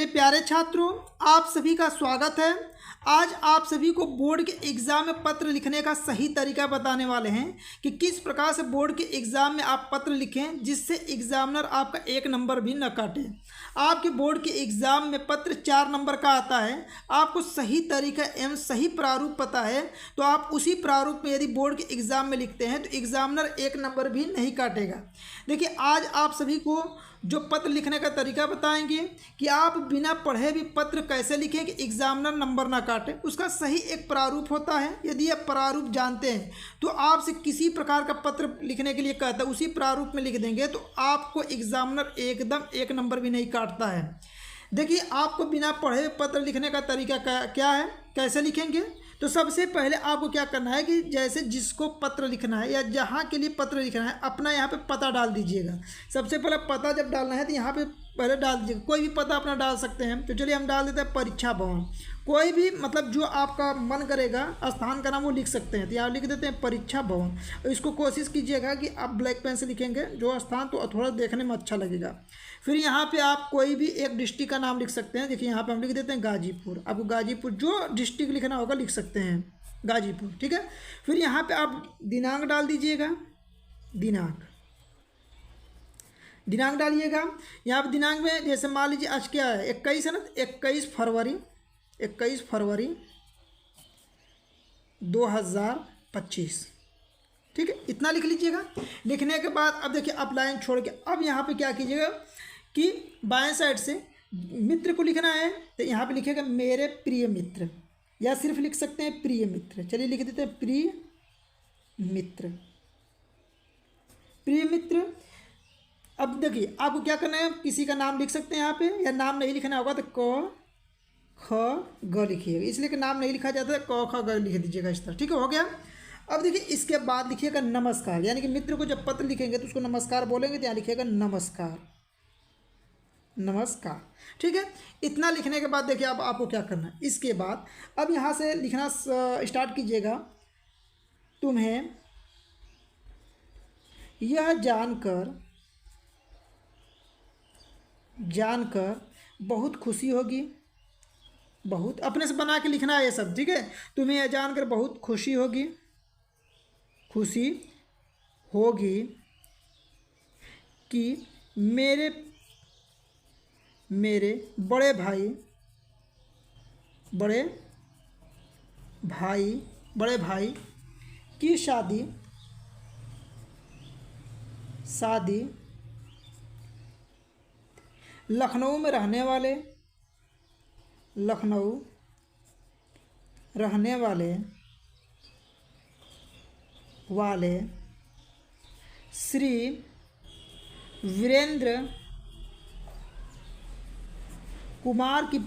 मेरे प्यारे छात्रों, आप सभी का स्वागत है। आज आप सभी को बोर्ड के एग्ज़ाम में पत्र लिखने का सही तरीका बताने वाले हैं कि किस प्रकार से बोर्ड के एग्ज़ाम में आप पत्र लिखें जिससे एग्ज़ामिनर आपका एक नंबर भी न काटे। आपके बोर्ड के एग्ज़ाम में पत्र 4 नंबर का आता है। आपको सही तरीका एवं सही प्रारूप पता है तो आप उसी प्रारूप में यदि बोर्ड के एग्ज़ाम में लिखते हैं तो एग्ज़ामिनर एक नंबर भी नहीं काटेगा। देखिए, आज आप सभी को जो पत्र लिखने का तरीका बताएंगे कि आप बिना पढ़े भी पत्र कैसे लिखें कि एग्जामिनर नंबर ना काटे। उसका सही एक प्रारूप होता है। यदि आप प्रारूप जानते हैं तो आपसे किसी प्रकार का पत्र लिखने के लिए कहता है, उसी प्रारूप में लिख देंगे तो आपको एग्जामिनर एकदम एक नंबर भी नहीं काटता है। देखिए, आपको बिना पढ़े पत्र लिखने का तरीका क्या है, कैसे लिखेंगे। तो सबसे पहले आपको क्या करना है कि जैसे जिसको पत्र लिखना है या जहाँ के लिए पत्र लिखना है, अपना यहाँ पे पता डाल दीजिएगा। सबसे पहले पता जब डालना है तो यहाँ पे पहले डाल दीजिएगा। कोई भी पता अपना डाल सकते हैं। तो चलिए हम डाल देते हैं परीक्षा भवन। कोई भी मतलब जो आपका मन करेगा स्थान का नाम वो लिख सकते हैं। तो यहाँ लिख देते हैं परीक्षा भवन। इसको कोशिश कीजिएगा कि आप ब्लैक पेन से लिखेंगे जो स्थान, तो थोड़ा देखने में अच्छा लगेगा। फिर यहाँ पे आप कोई भी एक डिस्ट्रिक्ट का नाम लिख सकते हैं। देखिए यहाँ पे हम लिख देते हैं गाजीपुर। आपको गाजीपुर जो डिस्ट्रिक्ट लिखना होगा लिख सकते हैं गाजीपुर, ठीक है। फिर यहाँ पे आप दिनांक डाल दीजिएगा। दिनांक डालिएगा। यहाँ पे दिनांक में जैसे मान लीजिए आज क्या है, 21 है ना, 21 फरवरी 2025, ठीक है। इतना लिख लीजिएगा। लिखने के बाद अब देखिए आप लाइन छोड़ के अब यहाँ पे क्या कीजिएगा कि बाएं साइड से मित्र को लिखना है तो यहाँ पे लिखिएगा मेरे प्रिय मित्र, या सिर्फ लिख सकते हैं प्रिय मित्र। चलिए लिख देते हैं प्रिय मित्र। अब देखिए आपको क्या करना है, किसी का नाम लिख सकते हैं यहाँ पे, या नाम नहीं लिखना होगा तो क ख ग लिखिएगा। इसलिए कि नाम नहीं लिखा जाता है, क ख ग लिख दीजिएगा इस तरह, ठीक है, हो गया। अब देखिए इसके बाद लिखिएगा नमस्कार, यानी कि मित्र को जब पत्र लिखेंगे तो उसको नमस्कार बोलेंगे तो यहाँ लिखिएगा नमस्कार, ठीक है। इतना लिखने के बाद देखिए अब आपको क्या करना है। इसके बाद अब यहाँ से लिखना स्टार्ट कीजिएगा। तुम्हें यह जानकर बहुत खुशी होगी, बहुत अपने से बना के लिखना है ये सब, ठीक है। तुम्हें यह जानकर बहुत खुशी होगी कि मेरे बड़े भाई की शादी लखनऊ में रहने वाले श्री वीरेंद्र कुमार की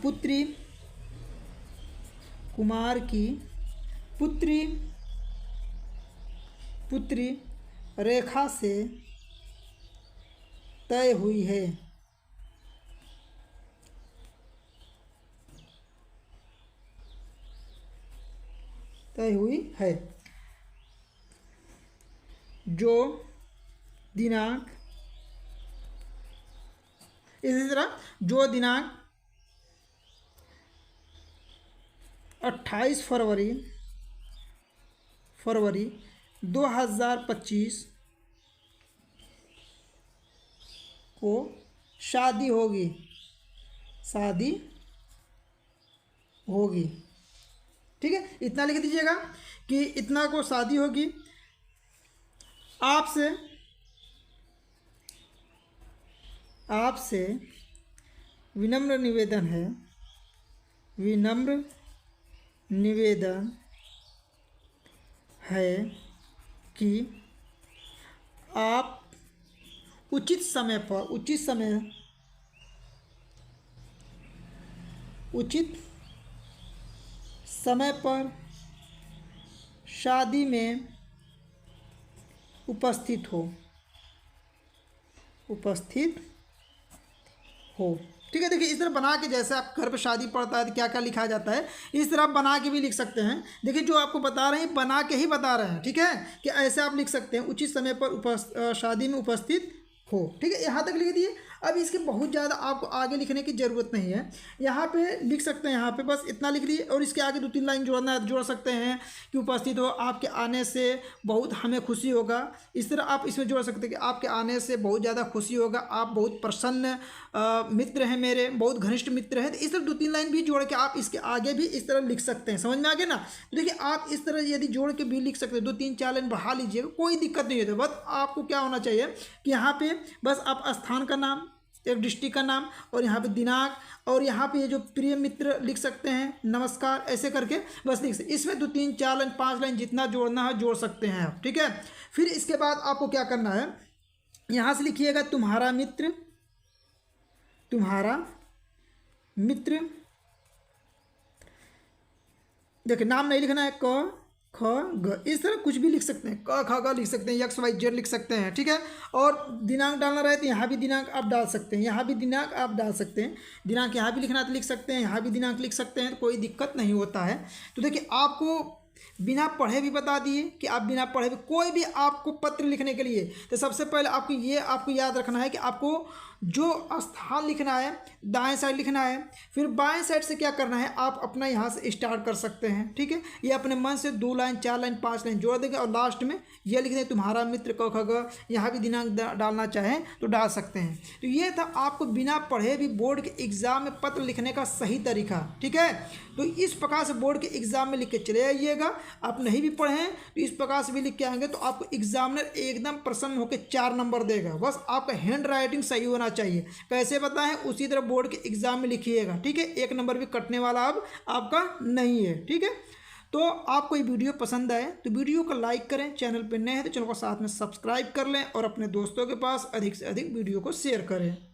पुत्री रेखा से तय हुई है। जो दिनांक, इसी तरह जो दिनांक 28 फरवरी 2025 को शादी होगी, ठीक है। इतना लिख दीजिएगा कि इतना को शादी होगी। आपसे विनम्र निवेदन है कि आप उचित समय पर शादी में उपस्थित हो, ठीक है। देखिए इस तरह बना के, जैसे आप घर पे शादी पड़ता है तो क्या क्या लिखा जाता है, इस तरह आप बना के भी लिख सकते हैं। देखिए जो आपको बता रहे हैं बना के ही बता रहे हैं, ठीक है, कि ऐसे आप लिख सकते हैं उचित समय पर शादी में उपस्थित हो, ठीक है। यहाँ तक लिख दिए। अब इसके बहुत ज़्यादा आपको आगे लिखने की ज़रूरत नहीं है, यहाँ पे लिख सकते हैं, यहाँ पे बस इतना लिख लीजिए और इसके आगे 2-3 लाइन जोड़ सकते हैं कि उपस्थित हो, आपके आने से बहुत हमें खुशी होगा। इस तरह आप इसमें जोड़ सकते हैं कि आपके आने से बहुत ज़्यादा खुशी होगा, आप बहुत प्रसन्न मित्र हैं मेरे, बहुत घनिष्ठ मित्र हैं। तो इस तरह 2-3 लाइन भी जोड़ के आप इसके आगे भी इस तरह लिख सकते हैं। समझ में आ गया ना? तो देखिए आप इस तरह यदि जोड़ के भी लिख सकते हैं, 2-3-4 लाइन बढ़ा लीजिएगा, कोई दिक्कत नहीं होती। बस आपको क्या होना चाहिए कि यहाँ पे बस आप स्थान का नाम, एक डिस्ट्रिक्ट का नाम और यहाँ पे दिनांक और यहाँ पे ये जो प्रिय मित्र लिख सकते हैं, नमस्कार, ऐसे करके बस लिख सकते। इसमें 2-3-4 लाइन 5 लाइन जितना जोड़ना है जोड़ सकते हैं आप, ठीक है। फिर इसके बाद आपको क्या करना है, यहाँ से लिखिएगा तुम्हारा मित्र, तुम्हारा मित्र, देखिए नाम नहीं लिखना है, क ख ग, इस तरह कुछ भी लिख सकते हैं, क ख ग लिख सकते हैं, XYZ लिख सकते हैं, ठीक है। और दिनांक डालना रहे तो यहाँ भी दिनांक आप डाल सकते हैं, यहाँ भी दिनांक आप डाल सकते हैं, दिनांक यहाँ भी लिखना है तो लिख सकते हैं, यहाँ भी दिनांक लिख सकते हैं, तो कोई दिक्कत नहीं होता है। तो देखिए आपको बिना पढ़े भी बता दिए कि आप बिना पढ़े भी कोई भी आपको पत्र लिखने के लिए, तो सबसे पहले आपको याद रखना है कि आपको जो स्थान लिखना है दाएं साइड लिखना है, फिर बाएं साइड से क्या करना है, आप अपना यहाँ से स्टार्ट कर सकते हैं, ठीक है। ये अपने मन से 2 लाइन 4 लाइन 5 लाइन जोड़ देंगे और लास्ट में ये लिख दें तुम्हारा मित्र क ख ग, यहाँ भी दिनांक डालना चाहें तो डाल सकते हैं। तो ये था आपको बिना पढ़े भी बोर्ड के एग्ज़ाम में पत्र लिखने का सही तरीका, ठीक है। तो इस प्रकार से बोर्ड के एग्ज़ाम में लिख के चले आइएगा। आप नहीं भी पढ़ें तो इस प्रकार से भी लिख के आएंगे तो आपको एग्जामिनर एकदम प्रसन्न होकर 4 नंबर देगा। बस आपका हैंड राइटिंग सही होना चाहिए। कैसे बताएं, उसी तरह बोर्ड के एग्ज़ाम में लिखिएगा, ठीक है। 1 नंबर भी कटने वाला अब आपका नहीं है, ठीक है। तो आपको ये वीडियो पसंद आए तो वीडियो को लाइक करें, चैनल पर नए हैं तो चैनल को साथ में सब्सक्राइब कर लें और अपने दोस्तों के पास अधिक से अधिक वीडियो को शेयर करें।